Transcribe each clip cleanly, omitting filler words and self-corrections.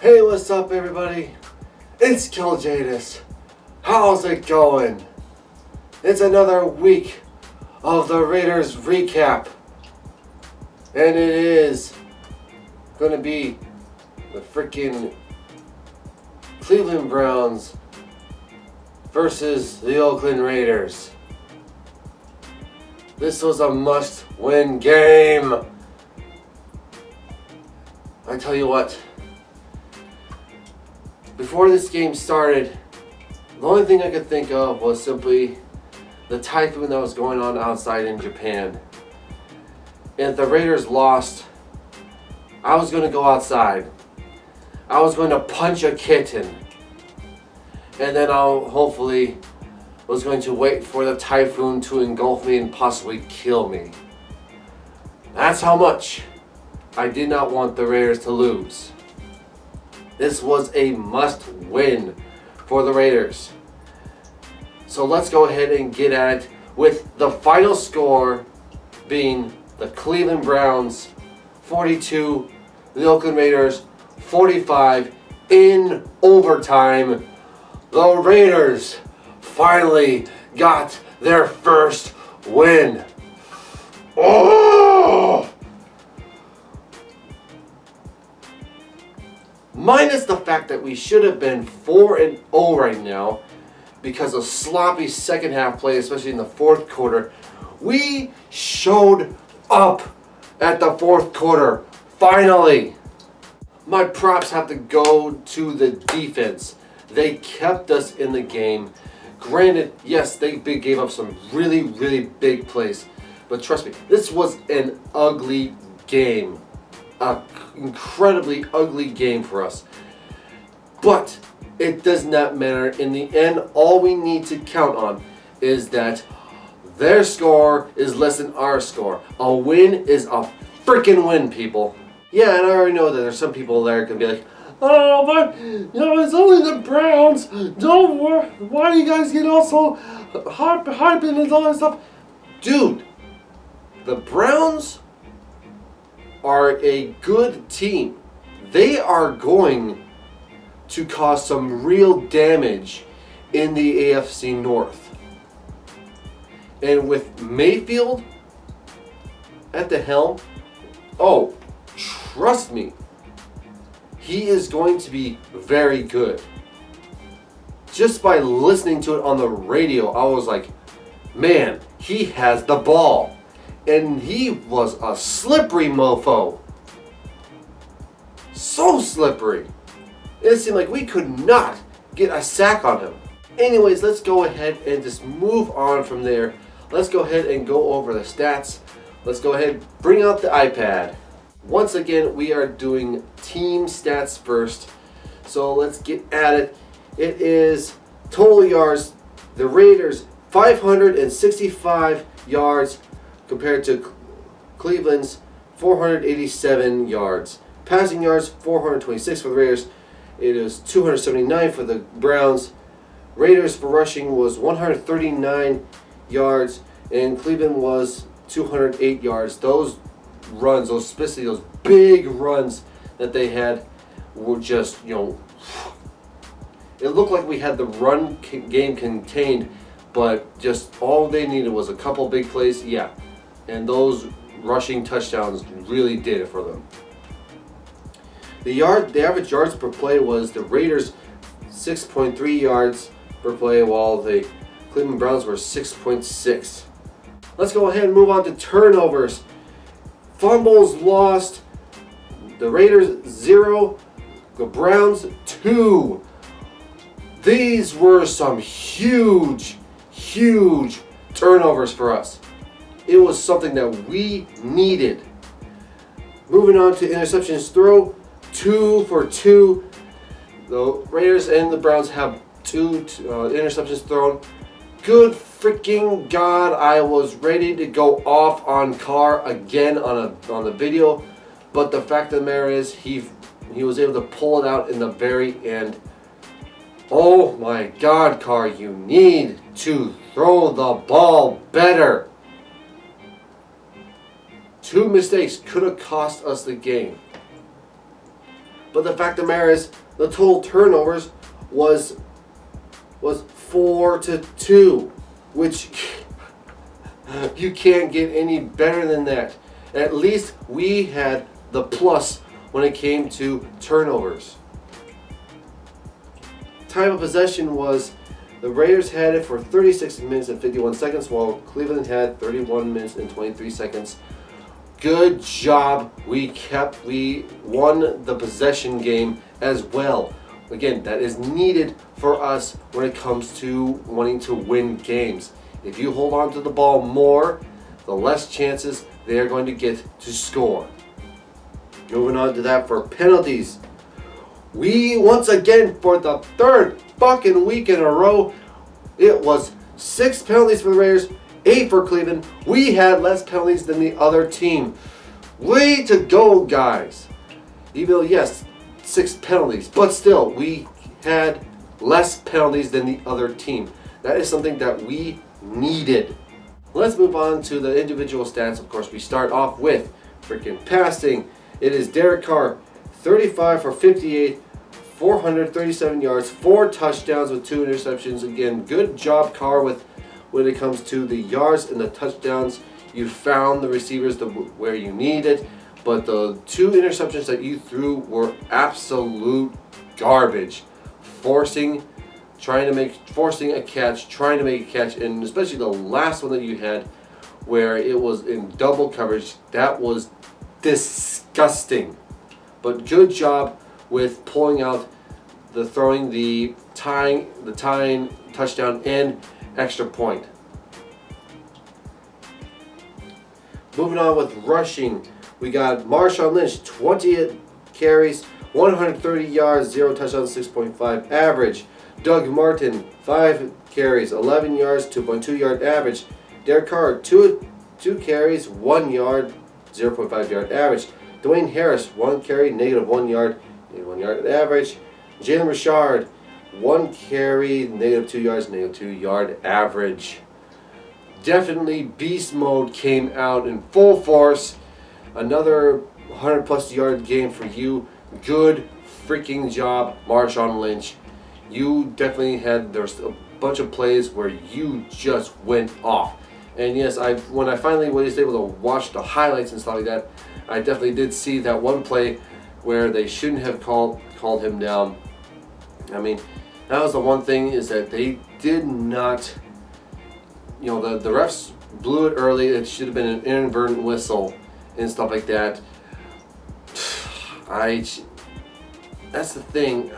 Hey, what's up everybody? It's Kiljaedas. How's it going? It's another week of the Raiders recap. And it is going to be the freaking Cleveland Browns versus the Oakland Raiders. This was a must-win game. I tell you what, before this game started, the only thing I could think of was simply the typhoon that was going on outside in Japan. And if the Raiders lost, I was going to go outside. I was going to punch a kitten. And then hopefully was going to wait for the typhoon to engulf me and possibly kill me. That's how much I did not want the Raiders to lose. This was a must-win for the Raiders. So let's go ahead and get at it with the final score being the Cleveland Browns 42, the Oakland Raiders 45 in overtime. The Raiders finally got their first win. Oh! Minus the fact that we should have been 4-0 right now because of sloppy second half play, especially in the fourth quarter. We showed up at the fourth quarter, finally. My props have to go to the defense. They kept us in the game. Granted, yes, they gave up some really, really big plays. But trust me, this was an ugly game. An incredibly ugly game for us. But it does not matter. In the end, all we need to count on is that their score is less than our score. A win is a freaking win, people. Yeah, and I already know that there's some people there can be like, oh, but it's only the Browns. Don't worry. Why do you guys get all so hyping and all that stuff? Dude, the Browns are a good team. They are going to cause some real damage in the AFC North. And with Mayfield at the helm, oh, trust me, he is going to be very good. Just by listening to it on the radio, I was like, man, he has the ball. And he was a slippery mofo. So slippery. It seemed like we could not get a sack on him. Anyways, let's go ahead and just move on from there. Let's go ahead and go over the stats. Let's go ahead and bring out the iPad. Once again, we are doing team stats first. So let's get at it. It is total yards. The Raiders, 565 yards compared to Cleveland's 487 yards. Passing yards, 426 for the Raiders. It is 279 for the Browns. Raiders for rushing was 139 yards, and Cleveland was 208 yards. Those runs, especially those big runs that they had, were just, it looked like we had the run game contained, but just all they needed was a couple big plays. Yeah, and those rushing touchdowns really did it for them. The average yards per play was the Raiders 6.3 yards per play, while the Cleveland Browns were 6.6. Let's go ahead and move on to turnovers. Fumbles lost. The Raiders 0, the Browns 2. These were some huge turnovers for us. It was something that we needed. Moving on to interceptions throw, 2 for 2. The Raiders and the Browns have 2 interceptions thrown. Good freaking God, I was ready to go off on Carr again on the video, but the fact of the matter is he was able to pull it out in the very end. Oh my God, Carr, you need to throw the ball better. 2 mistakes could have cost us the game. But the fact of the matter is, the total turnovers was 4-2, which you can't get any better than that. At least we had the plus when it came to turnovers. Time of possession was, the Raiders had it for 36 minutes and 51 seconds, while Cleveland had 31 minutes and 23 seconds. Good job. We won the possession game as well. Again, that is needed for us when it comes to wanting to win games. If you hold on to the ball more, the less chances they are going to get to score. Moving on to that for penalties. We, once again, for the third fucking week in a row, it was 6 penalties for the Raiders, 8 for Cleveland. We had less penalties than the other team. Way to go, guys. Even though, yes, 6 penalties, but still, we had less penalties than the other team. That is something that we needed. Let's move on to the individual stats. Of course, we start off with freaking passing. It is Derek Carr, 35 for 58, 437 yards, 4 touchdowns with 2 interceptions. Again, good job, Carr, with when it comes to the yards and the touchdowns. You found the receivers where you needed, but the 2 interceptions that you threw were absolute garbage. Forcing a catch, and especially the last one that you had where it was in double coverage, that was disgusting. But good job with pulling out the throwing, the tying touchdown and extra point. Moving on with rushing, we got Marshawn Lynch, 20 carries, 130 yards, 0 touchdowns, 6.5 average. Doug Martin, 5 carries, 11 yards, 2.2 yard average. Derek Carr, 2 carries, 1 yard, 0.5 yard average. Dwayne Harris, 1 carry, -1 yard, -1 yard average. Jalen Richard, 1 carry, -2 yards, -2 yard average. Definitely beast mode came out in full force. Another 100+ yard game for you. Good freaking job, Marshawn Lynch. You definitely there's a bunch of plays where you just went off. And yes, when I finally was able to watch the highlights and stuff like that, I definitely did see that one play where they shouldn't have called him down. I mean, that was the one thing, is that they did not, the refs blew it early. It should have been an inadvertent whistle and stuff like that. That's the thing.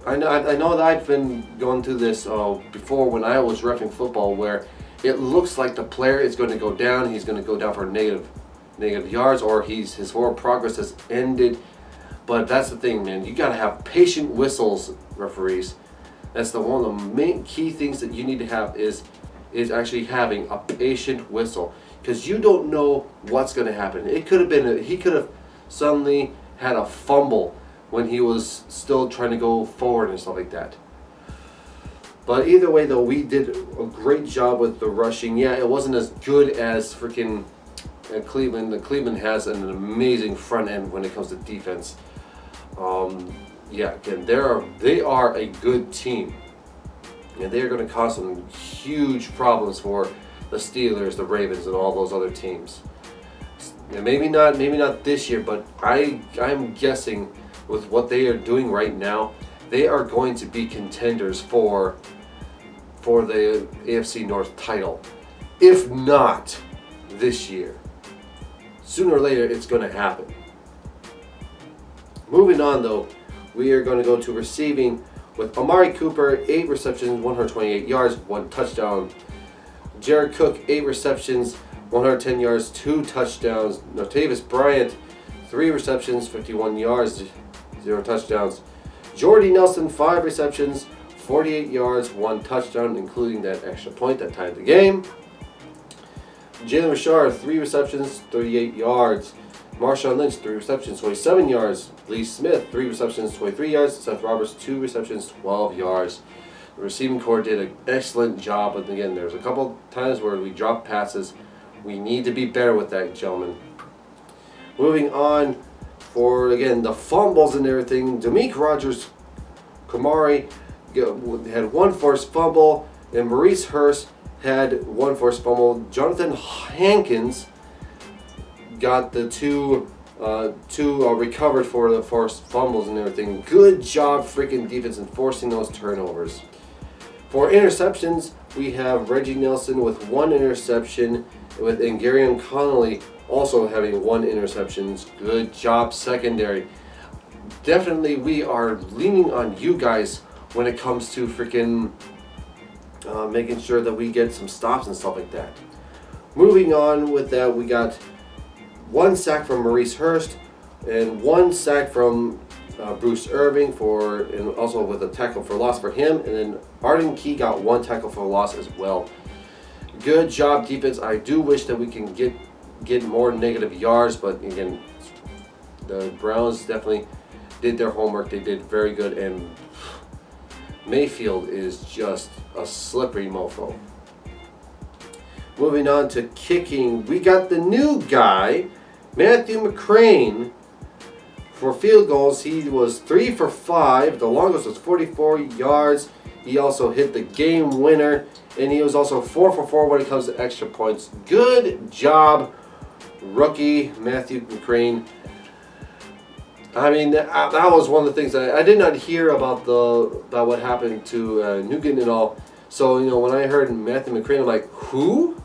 I know that I've been going through this before when I was reffing football, where it looks like the player is going to go down. He's going to go down for negative yards, or his forward progress has ended. But that's the thing, man. You got to have patient whistles, referees. That's one of the main key things that you need to have is actually having a patient whistle, because you don't know what's going to happen. It could have been he could have suddenly had a fumble when he was still trying to go forward and stuff like that. But either way, though, we did a great job with the rushing. Yeah, it wasn't as good as freaking Cleveland. Cleveland has an amazing front end when it comes to defense. Again, they are a good team, and they are going to cause some huge problems for the Steelers, the Ravens, and all those other teams. Yeah, maybe not this year, but I'm guessing with what they are doing right now, they are going to be contenders for the AFC North title. If not this year, sooner or later it's going to happen. Moving on, though, we are going to go to receiving with Amari Cooper, 8 receptions, 128 yards, 1 touchdown. Jared Cook, 8 receptions, 110 yards, 2 touchdowns. Notavis Bryant, 3 receptions, 51 yards, 0 touchdowns. Jordy Nelson, 5 receptions, 48 yards, 1 touchdown, including that extra point that tied the game. Jalen Richard, 3 receptions, 38 yards. Marshawn Lynch, 3 receptions, 27 yards. Lee Smith, 3 receptions, 23 yards. Seth Roberts, 2 receptions, 12 yards. The receiving corps did an excellent job, but again, there's a couple times where we dropped passes. We need to be better with that, gentlemen. Moving on for, again, the fumbles and everything. Demick Rogers-Kamari had one forced fumble, and Maurice Hurst had one forced fumble. Jonathan Hankins got the two recovered for the forced fumbles and everything. Good job, freaking defense, in forcing those turnovers. For interceptions, we have Reggie Nelson with one interception, and Gary Connolly also having one interception. Good job, secondary. Definitely, we are leaning on you guys when it comes to freaking making sure that we get some stops and stuff like that. Moving on with that, we got one sack from Maurice Hurst and one sack from Bruce Irving and also with a tackle for loss for him, and then Arden Key got one tackle for loss as well. Good job, defense. I do wish that we can get more negative yards, but again, the Browns definitely did their homework. They did very good, and Mayfield is just a slippery mofo. Moving on to kicking, we got the new guy, Matthew McCrane. For field goals, he was 3 for 5. The longest was 44 yards. He also hit the game winner, and he was also 4 for 4 when it comes to extra points. Good job, rookie Matthew McCrane. I mean, that was one of the things that I did not hear about what happened to Nugent and all. So, when I heard Matthew McCrane, I'm like, who?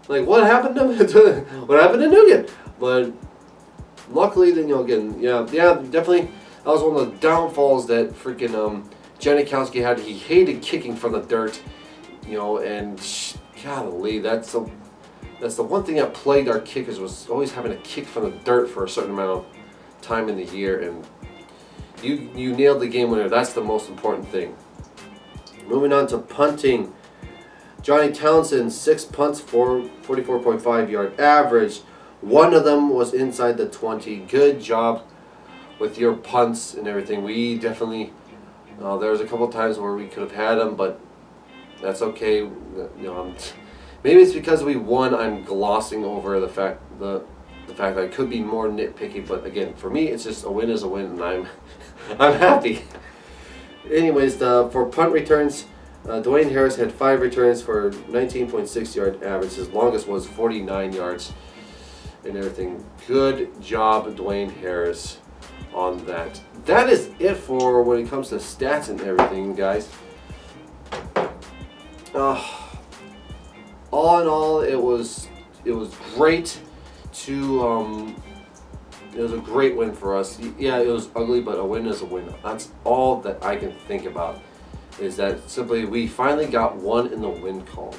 Like, what happened to what happened to Nugent? But luckily, then again, yeah, definitely, that was one of the downfalls that freaking Janikowski had. He hated kicking from the dirt, and golly, that's the one thing that plagued our kickers, was always having to kick from the dirt for a certain amount of time in the year, and you nailed the game winner. That's the most important thing. Moving on to punting, Johnny Townsend, 6 punts for 44.5 yard average. One of them was inside the 20. Good job with your punts and everything. We definitely, there was a couple times where we could have had them, but that's okay. Maybe it's because we won. I'm glossing over the fact that I could be more nitpicky, but again, for me, it's just a win is a win, and I'm happy. Anyways, for punt returns, Dwayne Harris had 5 returns for 19.6 yard average. His longest was 49 yards and everything. Good job, Dwayne Harris, on that. That is it for when it comes to stats and everything, guys. All in all, it was great to it was a great win for us. Yeah, it was ugly, but a win is a win. That's all that I can think about, is that simply we finally got one in the win column.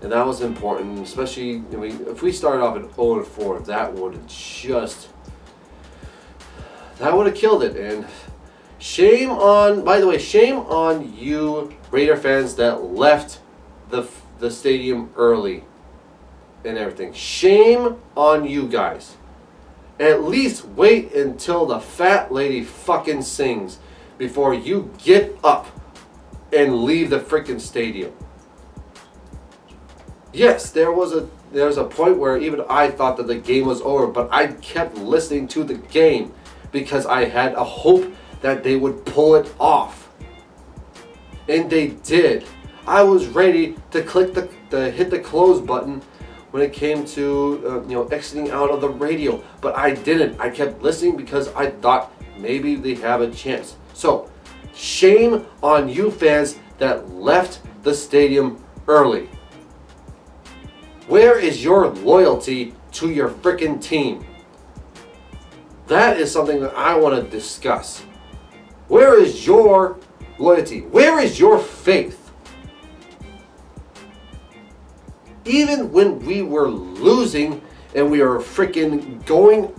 And that was important, especially, if we started off at 0-4, that would have killed it. And shame on you Raider fans that left the stadium early and everything. Shame on you guys. At least wait until the fat lady fucking sings before you get up and leave the freaking stadium. Yes, there was a point where even I thought that the game was over, but I kept listening to the game because I had a hope that they would pull it off. And they did. I was ready to hit the close button when it came to exiting out of the radio, but I didn't. I kept listening because I thought maybe they have a chance. So, shame on you fans that left the stadium early. Where is your loyalty to your freaking team? That is something that I want to discuss. Where is your loyalty? Where is your faith? Even when we were losing and we were freaking going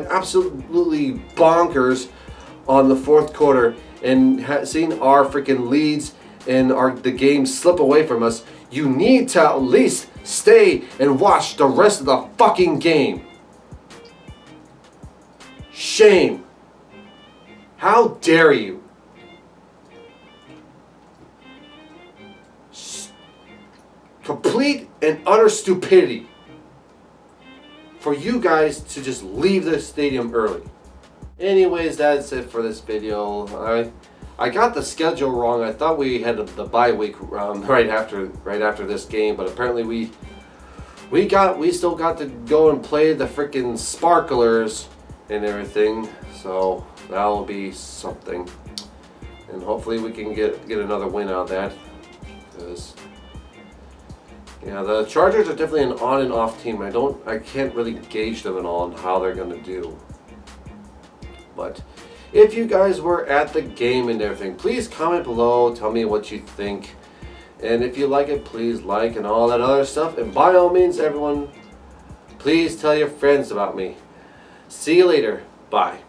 absolutely bonkers on the fourth quarter and seeing our freaking leads and the game slip away from us, you need to at least stay and watch the rest of the fucking game. Shame. How dare you? Complete and utter stupidity. for you guys to just leave the stadium early. Anyways, that's it for this video. I got the schedule wrong. I thought we had the bye week right after this game, but apparently we still got to go and play the freaking Sparklers and everything. So that'll be something, and hopefully we can get another win out of that. Because yeah, the Chargers are definitely an on and off team. I can't really gauge them at all on how they're gonna do. But if you guys were at the game and everything, please comment below, tell me what you think. And if you like it, please like and all that other stuff. And by all means, everyone, please tell your friends about me. See you later. Bye.